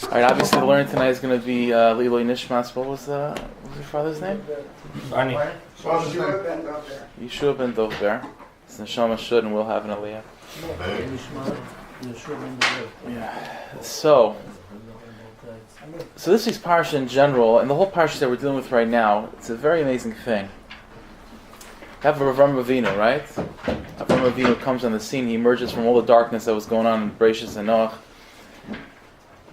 All right, obviously the learning tonight is going to be Liloi Nishmas. What was your father's name? Barney. Yeshua ben Dovber. It's Neshama should, and we'll have an Aliyah. Yeah. So this week's parsha in general, and the whole parsha that we're dealing with right now, it's a very amazing thing. We have Avram Avinu, right? Avram Avinu comes on the scene. He emerges from all the darkness that was going on in Bereshis and Noach.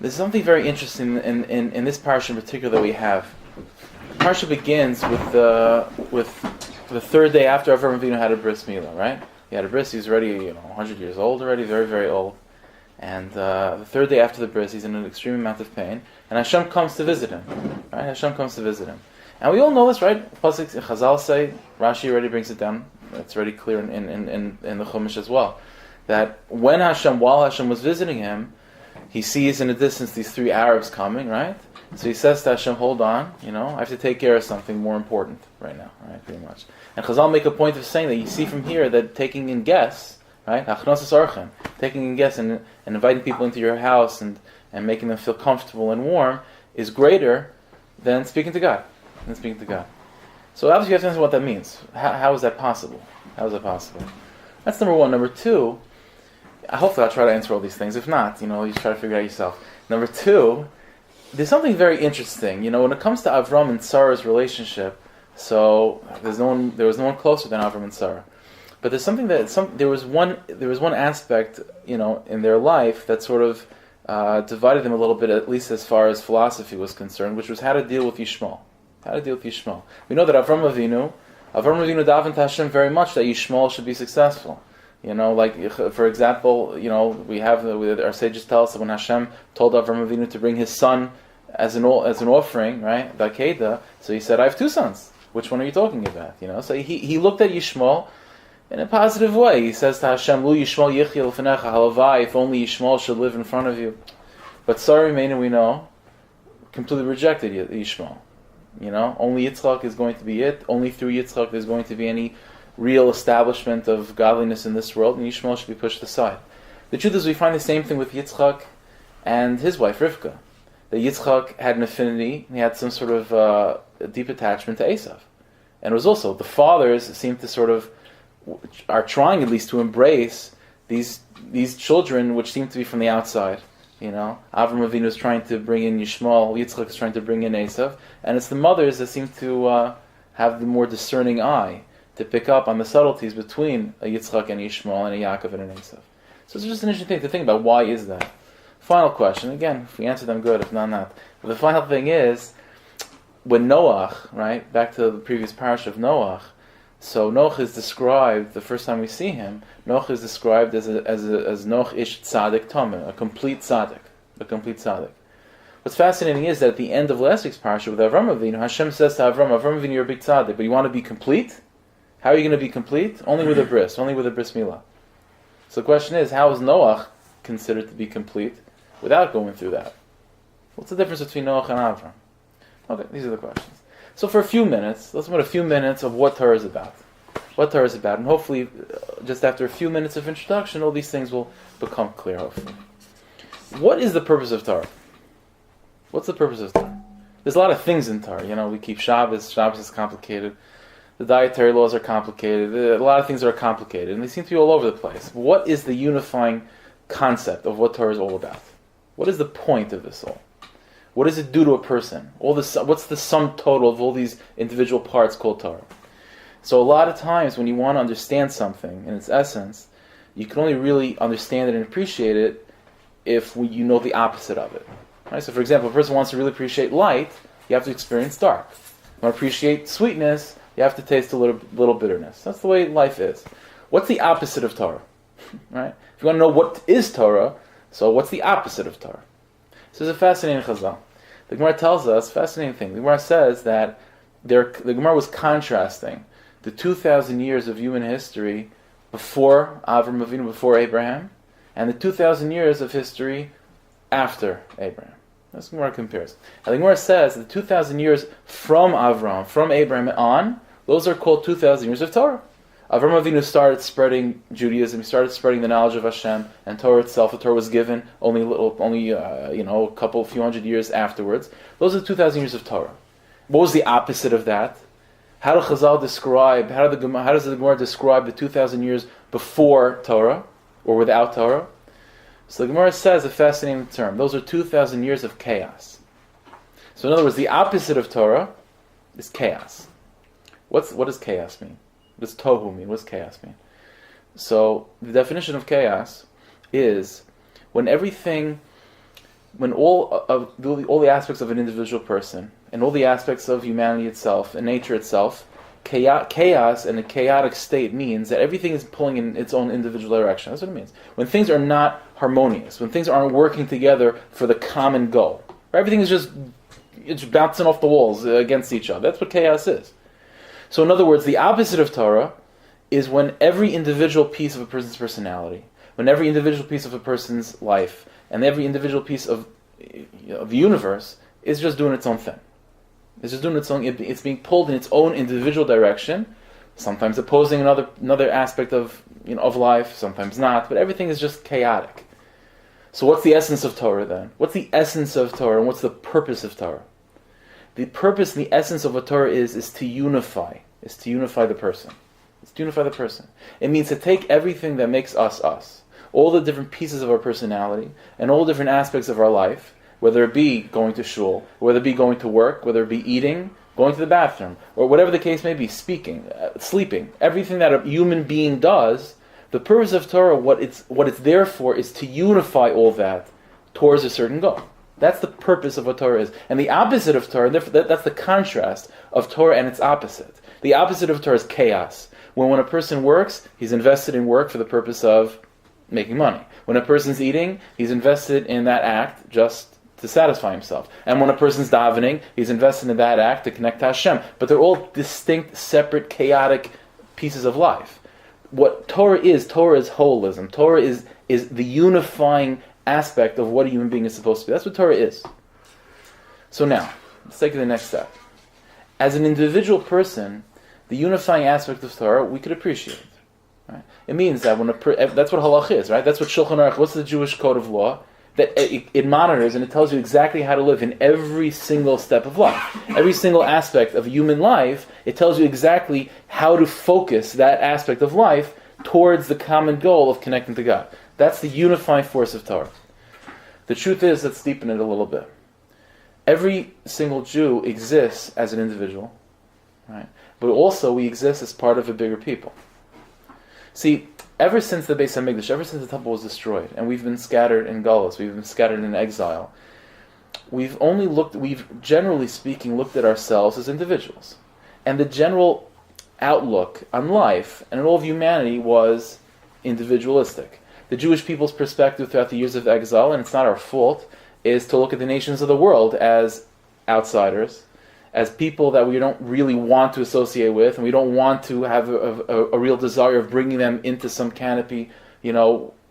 There's something very interesting in this parsha in particular that we have. The parsha begins with the third day after Avram Avinu had a bris milah, right? He had a bris. He's already 100 years old already, very, very old. And the third day after the bris, he's in an extreme amount of pain. And Hashem comes to visit him, right? Hashem comes to visit him. And we all know this, right? Pasuk Chazal say, Rashi already brings it down. It's already clear in the Chumash as well. That while Hashem was visiting him, he sees in the distance these three Arabs coming, right? So he says to Hashem, hold on, I have to take care of something more important right now, right? Pretty much. And Chazal make a point of saying that you see from here that taking in guests, right? Taking in guests and inviting people into your house and making them feel comfortable and warm is greater than speaking to God. So obviously you have to understand what that means. How is that possible? How is that possible? That's number one. Number two, hopefully I'll try to answer all these things. If not, you try to figure it out yourself. Number two, there's something very interesting. When it comes to Avram and Sarah's relationship, so there was no one closer than Avram and Sarah. But there's something there was one aspect, in their life that sort of divided them a little bit, at least as far as philosophy was concerned, which was how to deal with Yishmael. We know that Avram Avinu davened to Hashem very much that Yishmael should be successful. Like for example, we have our sages tell us that when Hashem told Avram Avinu to bring his son as an offering, right, the Akedah, so he said, "I have two sons. Which one are you talking about?" So he looked at Yishmael in a positive way. He says to Hashem, "Lu Yishmael yichya l'fenecha halavai." If only Yishmael should live in front of you. But Sarah, we know, completely rejected Yishmael. Only Yitzchak is going to be it. Only through Yitzchak there's going to be any real establishment of godliness in this world, and Yishmael should be pushed aside. The truth is we find the same thing with Yitzchak and his wife Rivka. That Yitzchak had an affinity, he had some sort of a deep attachment to Esav. And it was also, the fathers seem to sort of, are trying at least to embrace these children which seem to be from the outside. Avram Avinu is trying to bring in Yishmael, Yitzchak is trying to bring in Esav, and it's the mothers that seem to have the more discerning eye to pick up on the subtleties between a Yitzchak and Yishmael and a Yaakov and an Esav. So it's just an interesting thing to think about. Why is that? Final question. Again, if we answer them, good. If not. But the final thing is, when Noach, right, back to the previous parasha of Noach, so Noach is described, the first time we see him, Noach is described as Noach ish tzaddik tameh, a complete tzaddik. What's fascinating is that at the end of last week's parasha with Avram Avinu, Hashem says to Avram Avinu, you're a big tzaddik, but you want to be complete? How are you going to be complete? Only with a bris milah. So the question is, how is Noach considered to be complete without going through that? What's the difference between Noach and Avram? Okay, these are the questions. So for a few minutes, let's put a few minutes of what Torah is about. And hopefully, just after a few minutes of introduction, all these things will become clear, hopefully. What is the purpose of Torah? What's the purpose of Torah? There's a lot of things in Torah. We keep Shabbos. Shabbos is complicated. The dietary laws are complicated. A lot of things are complicated, and they seem to be all over the place. What is the unifying concept of what Torah is all about? What is the point of this all? What does it do to a person? What's the sum total of all these individual parts called Torah? So a lot of times when you want to understand something in its essence, you can only really understand it and appreciate it if you know the opposite of it. Right? So for example, if a person wants to really appreciate light, you have to experience dark. If you want to appreciate sweetness, you have to taste a little bitterness. That's the way life is. What's the opposite of Torah? Right? If you want to know what is Torah, so what's the opposite of Torah? So it's a fascinating chazal. The Gemara tells us, fascinating thing. The Gemara says that the Gemara was contrasting the 2,000 years of human history before Avram Avinu, before Abraham, and the 2,000 years of history after Abraham. That's what the Gemara compares. And the Gemara says that the 2,000 years from Avram, from Abraham on, those are called 2,000 years of Torah. Avram Avinu started spreading Judaism. He started spreading the knowledge of Hashem and Torah itself. The Torah was given only a few hundred years afterwards. Those are the 2,000 years of Torah. What was the opposite of that? How does Chazal describe? How does the Gemara describe the 2,000 years before Torah or without Torah? So the Gemara says a fascinating term. Those are 2,000 years of chaos. So in other words, the opposite of Torah is chaos. What does chaos mean? What does tohu mean? What does chaos mean? So the definition of chaos is when all the aspects of an individual person and all the aspects of humanity itself and nature itself, chaos and a chaotic state means that everything is pulling in its own individual direction. That's what it means. When things are not harmonious, when things aren't working together for the common goal, everything is it's bouncing off the walls against each other. That's what chaos is. So in other words, the opposite of Torah is when every individual piece of a person's personality, when every individual piece of a person's life, and every individual piece of the universe is just doing its own thing. It's just doing its own. It's being pulled in its own individual direction, sometimes opposing another aspect of life, sometimes not. But everything is just chaotic. So what's the essence of Torah then? What's the essence of Torah, and what's the purpose of Torah? The purpose and the essence of what Torah is to unify. Is to unify the person. It's to unify the person. It means to take everything that makes us us, all the different pieces of our personality, and all different aspects of our life, whether it be going to shul, whether it be going to work, whether it be eating, going to the bathroom, or whatever the case may be, speaking, sleeping, everything that a human being does, the purpose of Torah, what it's there for, is to unify all that towards a certain goal. That's the purpose of what Torah is. And the opposite of Torah, that's the contrast of Torah and its opposite. The opposite of Torah is chaos. When a person works, he's invested in work for the purpose of making money. When a person's eating, he's invested in that act just to satisfy himself. And when a person's davening, he's invested in that act to connect to Hashem. But they're all distinct, separate, chaotic pieces of life. What Torah is holism. Torah is the unifying aspect of what a human being is supposed to be. That's what Torah is. So now, let's take it to the next step. As an individual person, the unifying aspect of Torah we could appreciate. Right? It means that that's what halach is, right? That's what Shulchan Aruch. What's the Jewish code of law? That it monitors and it tells you exactly how to live in every single step of life, every single aspect of human life. It tells you exactly how to focus that aspect of life towards the common goal of connecting to God. That's the unifying force of Torah. The truth is, let's deepen it a little bit. Every single Jew exists as an individual, right? But also we exist as part of a bigger people. See, ever since the Beis HaMikdash, ever since the temple was destroyed, and we've been scattered in Galus, we've been scattered in exile, we've generally speaking looked at ourselves as individuals. And the general outlook on life and on all of humanity was individualistic. The Jewish people's perspective throughout the years of exile, and it's not our fault, is to look at the nations of the world as outsiders, as people that we don't really want to associate with, and we don't want to have a real desire of bringing them into some canopy,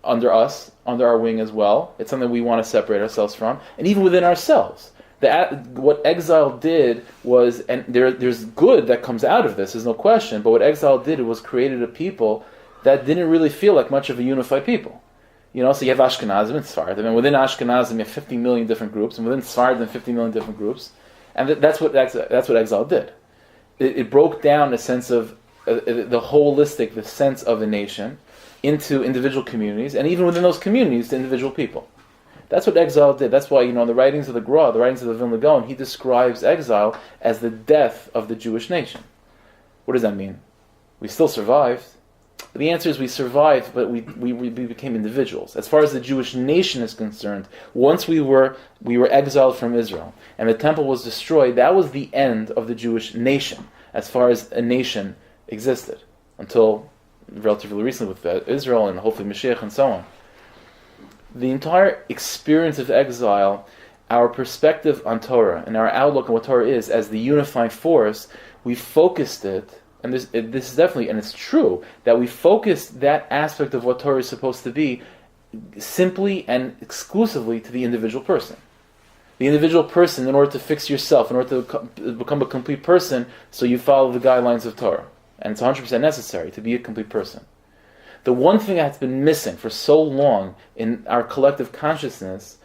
under us, under our wing as well. It's something we want to separate ourselves from, and even within ourselves. What exile did was, and there's good that comes out of this, there's no question, but what exile did was created a people that didn't really feel like much of a unified people. So you have Ashkenazim and Sephardim, and within Ashkenazim you have 50 million different groups, and within Sephardim 50 million different groups. And that's what exile did. It broke down a sense of the sense of a nation into individual communities, and even within those communities to individual people. That's what exile did. That's why, in the writings of the Gra, the writings of the Vilna Gaon, he describes exile as the death of the Jewish nation. What does that mean? We still survived. But the answer is we survived, but we became individuals. As far as the Jewish nation is concerned, once we were exiled from Israel, and the temple was destroyed, that was the end of the Jewish nation, as far as a nation existed, until relatively recently with Israel and hopefully Mashiach and so on. The entire experience of exile, our perspective on Torah, and our outlook on what Torah is as the unifying force, we focused it. And this is definitely, and it's true, that we focus that aspect of what Torah is supposed to be simply and exclusively to the individual person. The individual person, in order to fix yourself, in order to become a complete person, so you follow the guidelines of Torah. and it's 100% necessary to be a complete person. The one thing that's been missing for so long in our collective consciousness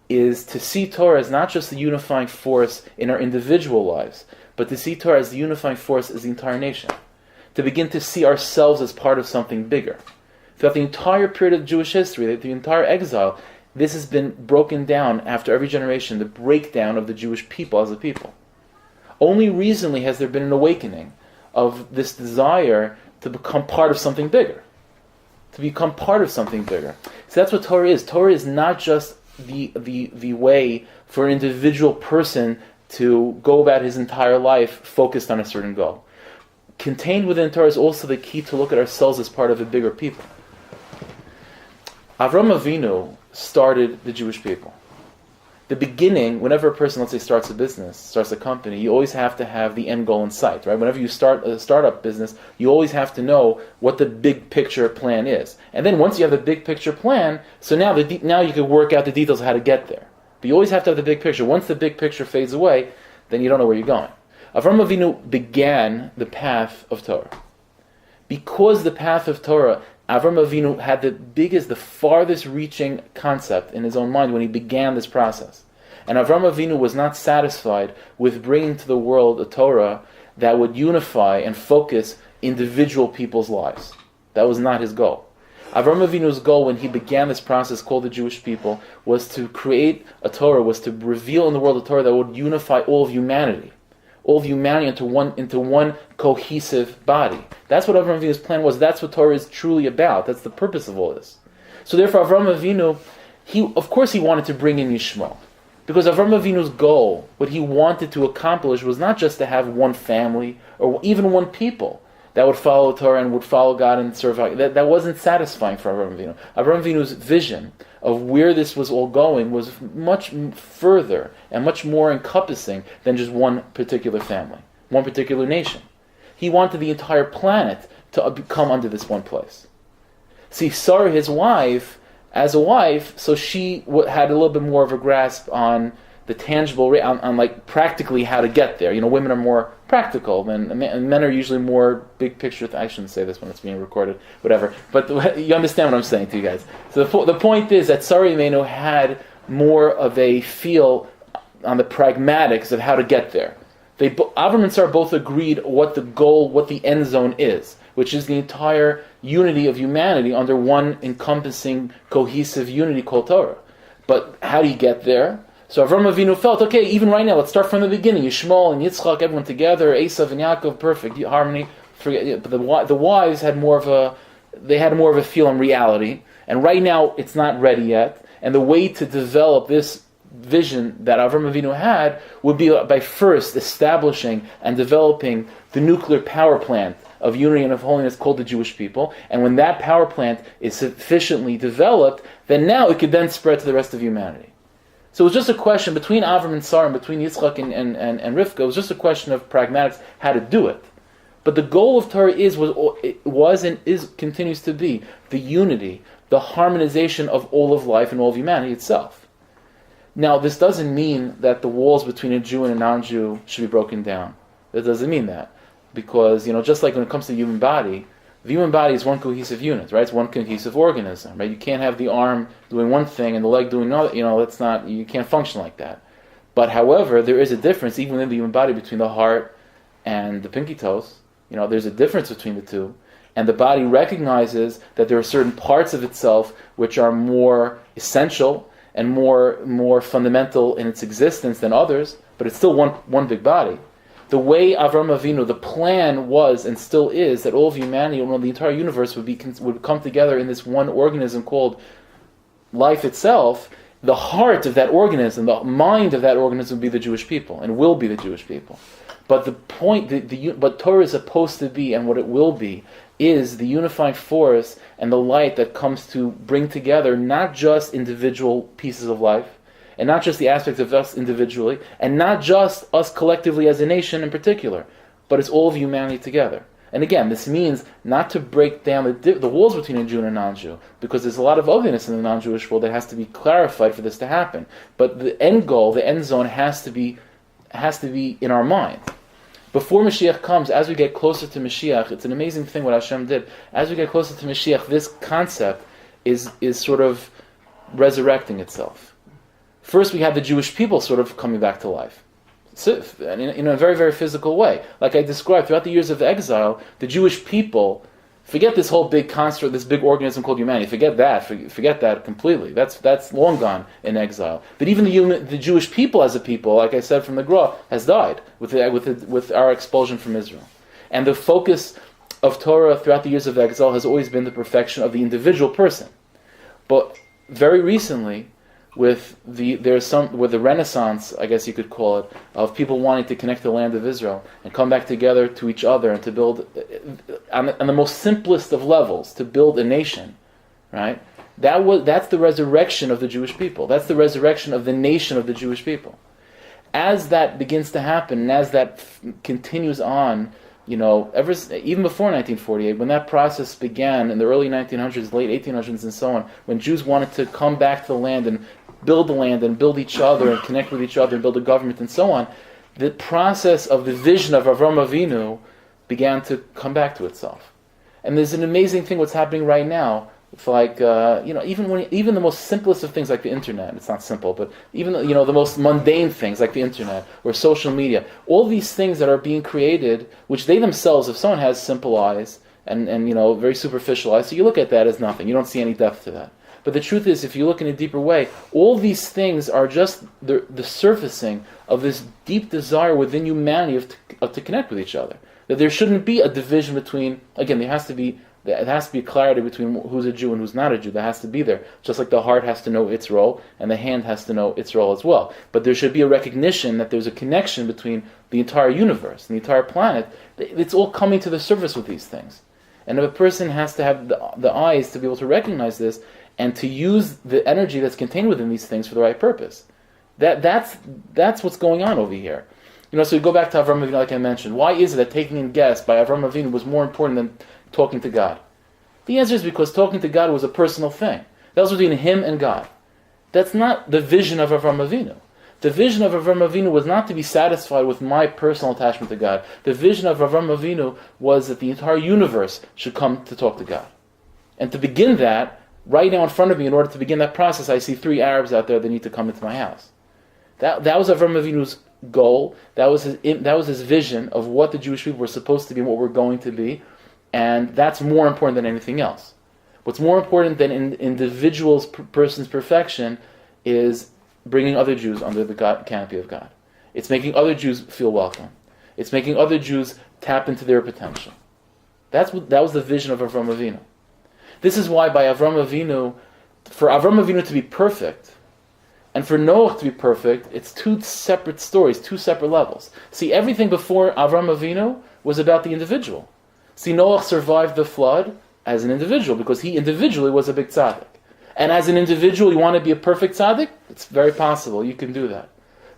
is to see Torah as not just the unifying force in our individual lives, but to see Torah as the unifying force as the entire nation. To begin to see ourselves as part of something bigger. Throughout the entire period of Jewish history, the entire exile, this has been broken down after every generation, the breakdown of the Jewish people as a people. Only recently has there been an awakening of this desire to become part of something bigger. To become part of something bigger. So that's what Torah is. Torah is not just the way for an individual person to go about his entire life focused on a certain goal. Contained within Torah is also the key to look at ourselves as part of a bigger people. Avram Avinu started the Jewish people. The beginning, whenever a person, let's say, starts a business, starts a company, you always have to have the end goal in sight, right? Whenever you start a startup business, you always have to know what the big picture plan is. And then once you have the big picture plan, so now you can work out the details of how to get there. But you always have to have the big picture. Once the big picture fades away, then you don't know where you're going. Avram Avinu began the path of Torah. Because the path of Torah, Avram Avinu had the farthest reaching concept in his own mind when he began this process. And Avram Avinu was not satisfied with bringing to the world a Torah that would unify and focus individual people's lives. That was not his goal. Avram Avinu's goal when he began this process called the Jewish people was to create a Torah, was to reveal in the world a Torah that would unify all of humanity. All of humanity into one cohesive body. That's what Avram Avinu's plan was. That's what Torah is truly about. That's the purpose of all this. So therefore Avram Avinu, of course he wanted to bring in Yishmael. Because Avram Avinu's goal, what he wanted to accomplish was not just to have one family or even one people that would follow Torah and would follow God and serve God. That wasn't satisfying for Avram Avinu. Avram Avinu's vision of where this was all going was much further and much more encompassing than just one particular family, one particular nation. He wanted the entire planet to come under this one place. See, Sarah, his wife, as a wife, so she had a little bit more of a grasp on the tangible, on like practically how to get there. You know, women are more practical than men are usually more big picture. I shouldn't say this when it's being recorded, whatever. But you understand what I'm saying to you guys. So the point is that Sarah Imenu had more of a feel on the pragmatics of how to get there. Avram and Sarah both agreed what the goal, what the end zone is, which is the entire unity of humanity under one encompassing, cohesive unity called Torah. But how do you get there? So Avram Avinu felt, okay, even right now, let's start from the beginning. Yishmael and Yitzchak, everyone together, Esav and Yaakov, perfect harmony. But the wives had more of a feel on reality, and right now it's not ready yet. And the way to develop this vision that Avram Avinu had would be by first establishing and developing the nuclear power plant of unity and of holiness called the Jewish people. And when that power plant is sufficiently developed, then now it could then spread to the rest of humanity. So it was just a question between Avram and Sarah, and between Yitzchak and Rivka. It was just a question of pragmatics, how to do it. But the goal of Torah was and continues to be the unity, the harmonization of all of life and all of humanity itself. Now, this doesn't mean that the walls between a Jew and a non-Jew should be broken down. It doesn't mean that, because just like when it comes to the human body is one cohesive unit, right? It's one cohesive organism, right? You can't have the arm doing one thing and the leg doing another. You can't function like that. But however, there is a difference even within the human body between the heart and the pinky toes. There's a difference between the two, and the body recognizes that there are certain parts of itself which are more essential and more fundamental in its existence than others, but it's still one big body. The way Avram Avinu, the plan was and still is that all of humanity, the entire universe would come together in this one organism called life itself. The heart of that organism, the mind of that organism would be the Jewish people and will be the Jewish people. But the point, what Torah is supposed to be and what it will be is the unifying force and the light that comes to bring together not just individual pieces of life, and not just the aspects of us individually, and not just us collectively as a nation in particular, but it's all of humanity together. And again, this means not to break down the walls between a Jew and a non-Jew, because there's a lot of ugliness in the non-Jewish world that has to be clarified for this to happen. But the end goal, the end zone, has to be in our mind. Before Mashiach comes, as we get closer to Mashiach, it's an amazing thing what Hashem did. As we get closer to Mashiach, this concept is sort of resurrecting itself. First, we have the Jewish people sort of coming back to life. So, in a very, very physical way. Like I described, throughout the years of exile, the Jewish people, forget this whole big construct, this big organism called humanity. Forget that completely. That's long gone in exile. But even the Jewish people as a people, like I said from the Gra, has died with our expulsion from Israel. And the focus of Torah throughout the years of exile has always been the perfection of the individual person. But very recently, with the Renaissance, I guess you could call it, of people wanting to connect the land of Israel and come back together to each other and to build, on the most simplest of levels, to build a nation, right? That's the resurrection of the Jewish people. That's the resurrection of the nation of the Jewish people. As that begins to happen, and as that continues on, even before 1948, when that process began in the early 1900s, late 1800s, and so on, when Jews wanted to come back to the land and build each other and connect with each other and build a government and so on, the process of the vision of Avraham Avinu began to come back to itself. And there's an amazing thing what's happening right now. It's like even the most simplest of things like the internet. It's not simple, but even the most mundane things like the internet or social media. All these things that are being created, which they themselves, if someone has simple eyes and very superficial eyes, so you look at that as nothing. You don't see any depth to that. But the truth is, if you look in a deeper way, all these things are just the surfacing of this deep desire within humanity to connect with each other. That there shouldn't be a division between. Again, there has to be clarity between who's a Jew and who's not a Jew. That has to be there. Just like the heart has to know its role, and the hand has to know its role as well. But there should be a recognition that there's a connection between the entire universe and the entire planet. It's all coming to the surface with these things. And if a person has to have the eyes to be able to recognize this and to use the energy that's contained within these things for the right purpose. That's what's going on over here. So we go back to Avraham Avinu, like I mentioned. Why is it that taking in guests by Avraham Avinu was more important than talking to God? The answer is because talking to God was a personal thing. That was between him and God. That's not the vision of Avraham Avinu. The vision of Avraham Avinu was not to be satisfied with my personal attachment to God. The vision of Avraham Avinu was that the entire universe should come to talk to God. And to begin that, right now in front of me, in order to begin that process, I see 3 Arabs out there that need to come into my house. That was Avraham Avinu's goal. That was his vision of what the Jewish people were supposed to be and what we're going to be. And that's more important than anything else. What's more important than an individual's person's perfection is bringing other Jews under the canopy of God. It's making other Jews feel welcome. It's making other Jews tap into their potential. That was the vision of Avraham Avinu. This is why by Avraham Avinu, for Avraham Avinu to be perfect, and for Noach to be perfect, it's 2 separate stories, 2 separate levels. See, everything before Avraham Avinu was about the individual. See, Noach survived the flood as an individual because he individually was a big tzaddik. And as an individual, you want to be a perfect tzaddik? It's very possible, you can do that.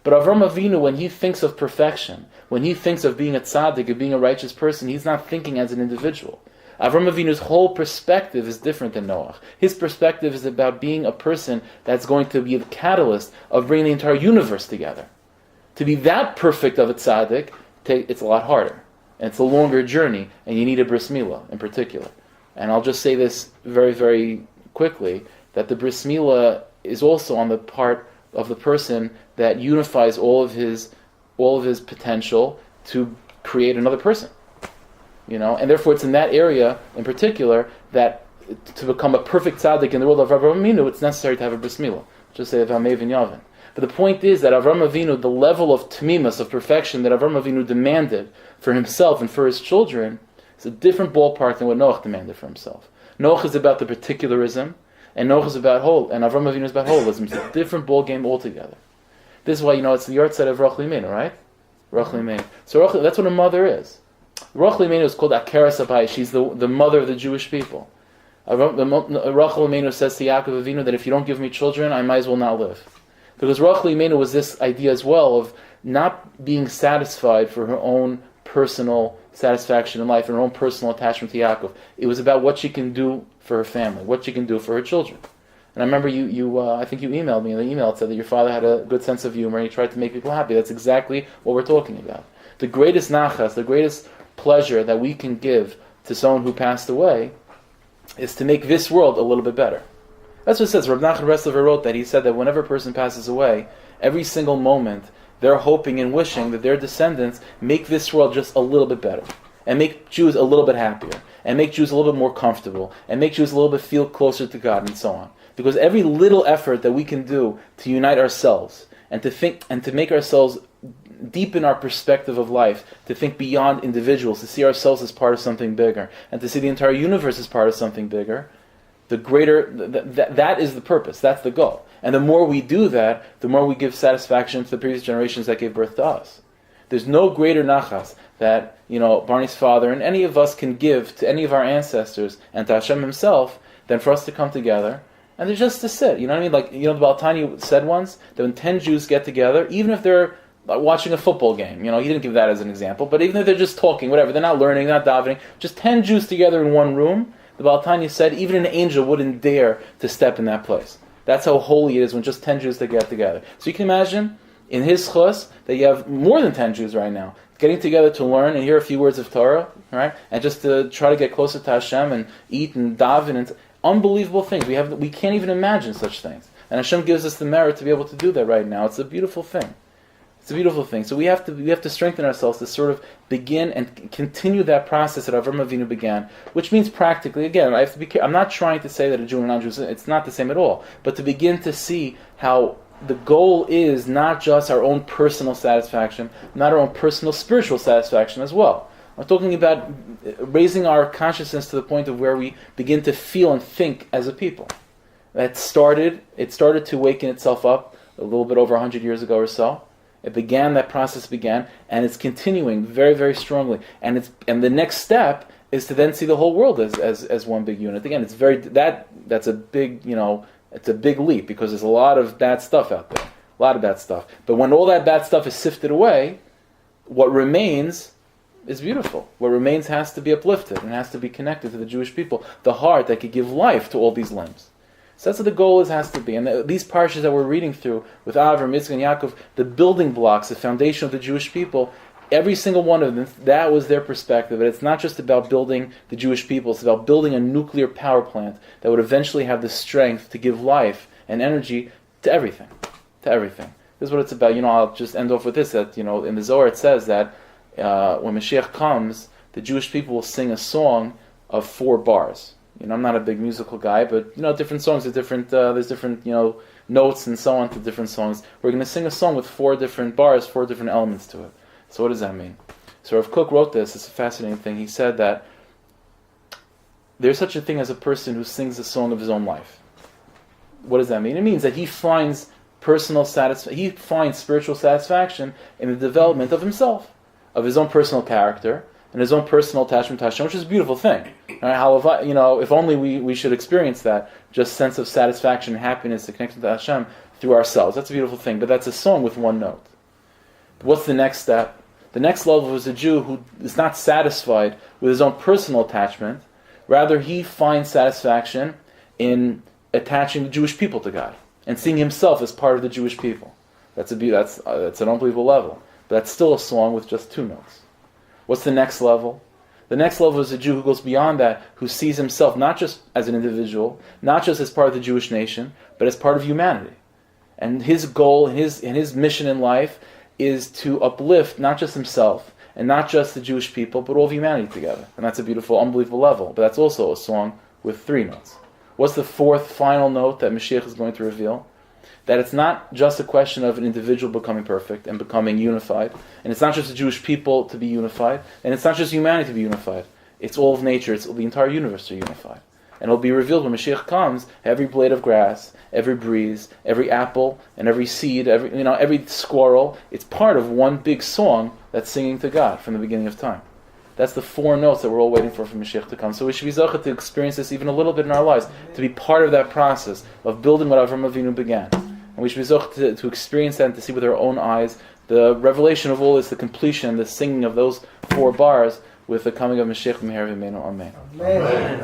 But Avraham Avinu, when he thinks of perfection, when he thinks of being a tzaddik, of being a righteous person, he's not thinking as an individual. Avraham Avinu's whole perspective is different than Noach. His perspective is about being a person that's going to be the catalyst of bringing the entire universe together. To be that perfect of a tzaddik, it's a lot harder. And it's a longer journey, and you need a bris milah in particular. And I'll just say this very, very quickly, that the bris milah is also on the part of the person that unifies all of his potential to create another person. And therefore it's in that area in particular that to become a perfect tzaddik in the world of Avraham Avinu, it's necessary to have a bris milah. Just say Vamev and Yavin. But the point is that Avraham Avinu, the level of tmimus, of perfection that Avraham Avinu demanded for himself and for his children, is a different ballpark than what Noach demanded for himself. Noach is about the particularism, and Noach is about whole, and Avraham Avinu is about holism. It's a different ball game altogether. This is why it's the yard side of Rachel Imenu, right? Rachel Imenu. So Rachel, that's what a mother is. Rachel Imenu is called Akeres Abai. She's the mother of the Jewish people. Rachel Imenu says to Yaakov Avinu that if you don't give me children, I might as well not live. Because Rachel Imenu was this idea as well of not being satisfied for her own personal satisfaction in life and her own personal attachment to Yaakov. It was about what she can do for her family, what she can do for her children. And I remember I think you emailed me in the email. It said that your father had a good sense of humor and he tried to make people happy. That's exactly what we're talking about. The greatest nachas, the greatest pleasure that we can give to someone who passed away is to make this world a little bit better. That's what it says. Rav Nachman Breslover wrote that. He said that whenever a person passes away, every single moment, they're hoping and wishing that their descendants make this world just a little bit better, and make Jews a little bit happier, and make Jews a little bit more comfortable, and make Jews a little bit feel closer to God, and so on. Because every little effort that we can do to unite ourselves, and to think, and to make ourselves deepen our perspective of life, to think beyond individuals, to see ourselves as part of something bigger, and to see the entire universe as part of something bigger, the greater, that is the purpose, that's the goal. And the more we do that, the more we give satisfaction to the previous generations that gave birth to us. There's no greater nachas that, Barney's father and any of us can give to any of our ancestors and to Hashem himself than for us to come together and they're just to sit. You know what I mean? Like, the Baal Tanya said once that when 10 Jews get together, even if they're watching a football game, he didn't give that as an example, but even if they're just talking, whatever, they're not learning, not davening, just 10 Jews together in one room, the Baal Tanya said even an angel wouldn't dare to step in that place. That's how holy it is when just 10 Jews to get together. So you can imagine in his chus that you have more than 10 Jews right now getting together to learn and hear a few words of Torah, right? And just to try to get closer to Hashem and eat and daven and unbelievable things. We can't even imagine such things. And Hashem gives us the merit to be able to do that right now. It's a beautiful thing. It's a beautiful thing. So we have to strengthen ourselves to sort of begin and continue that process that Avraham Avinu began, which means practically, again, I have to be careful. I'm not trying to say that a Jew and a non-Jew, it's not the same at all, but to begin to see how the goal is not just our own personal satisfaction, not our own personal spiritual satisfaction as well. I'm talking about raising our consciousness to the point of where we begin to feel and think as a people. It started to waken itself up a little bit over 100 years ago or so. That process began, and it's continuing very, very strongly. And the next step is to then see the whole world as one big unit. Again, that's a big, it's a big leap because there's a lot of bad stuff out there. A lot of bad stuff. But when all that bad stuff is sifted away, what remains is beautiful. What remains has to be uplifted and has to be connected to the Jewish people, the heart that could give life to all these limbs. So that's what the goal has to be. And these parshas that we're reading through with Avram, Yitzchak, and Yaakov, the building blocks, the foundation of the Jewish people, every single one of them, that was their perspective. And it's not just about building the Jewish people, it's about building a nuclear power plant that would eventually have the strength to give life and energy to everything. To everything. This is what it's about. I'll just end off with this, that, in the Zohar it says that when Mashiach comes, the Jewish people will sing a song of 4 bars. I'm not a big musical guy, but different songs are different. There's different notes and so on to different songs. We're going to sing a song with 4 different bars, 4 different elements to it. So what does that mean? So Rav Kook wrote this. It's a fascinating thing. He said that there's such a thing as a person who sings a song of his own life. What does that mean? It means that he finds he finds spiritual satisfaction in the development of himself, of his own personal character, and his own personal attachment to Hashem, which is a beautiful thing. Right? How if only we should experience that, just sense of satisfaction, happiness, the connection to Hashem through ourselves. That's a beautiful thing, but that's a song with one note. What's the next step? The next level is a Jew who is not satisfied with his own personal attachment. Rather, he finds satisfaction in attaching the Jewish people to God and seeing himself as part of the Jewish people. That's an unbelievable level. But that's still a song with just 2 notes. What's the next level? The next level is a Jew who goes beyond that, who sees himself not just as an individual, not just as part of the Jewish nation, but as part of humanity. And his goal and his mission in life is to uplift not just himself and not just the Jewish people, but all of humanity together. And that's a beautiful, unbelievable level. But that's also a song with 3 notes. What's the 4th final note that Mashiach is going to reveal? That it's not just a question of an individual becoming perfect and becoming unified, and it's not just the Jewish people to be unified, and it's not just humanity to be unified. It's all of nature, it's the entire universe to be unified. And it'll be revealed when Mashiach comes, every blade of grass, every breeze, every apple, and every seed, every squirrel, it's part of one big song that's singing to God from the beginning of time. That's the 4 notes that we're all waiting for Mashiach to come. So we should be zocheh to experience this even a little bit in our lives, to be part of that process of building what Avraham Avinu began. And we should be zocheh to experience that and to see with our own eyes the revelation of all this, the completion, the singing of those 4 bars with the coming of Mashiach Meher V'Meinu. Amen. Amen.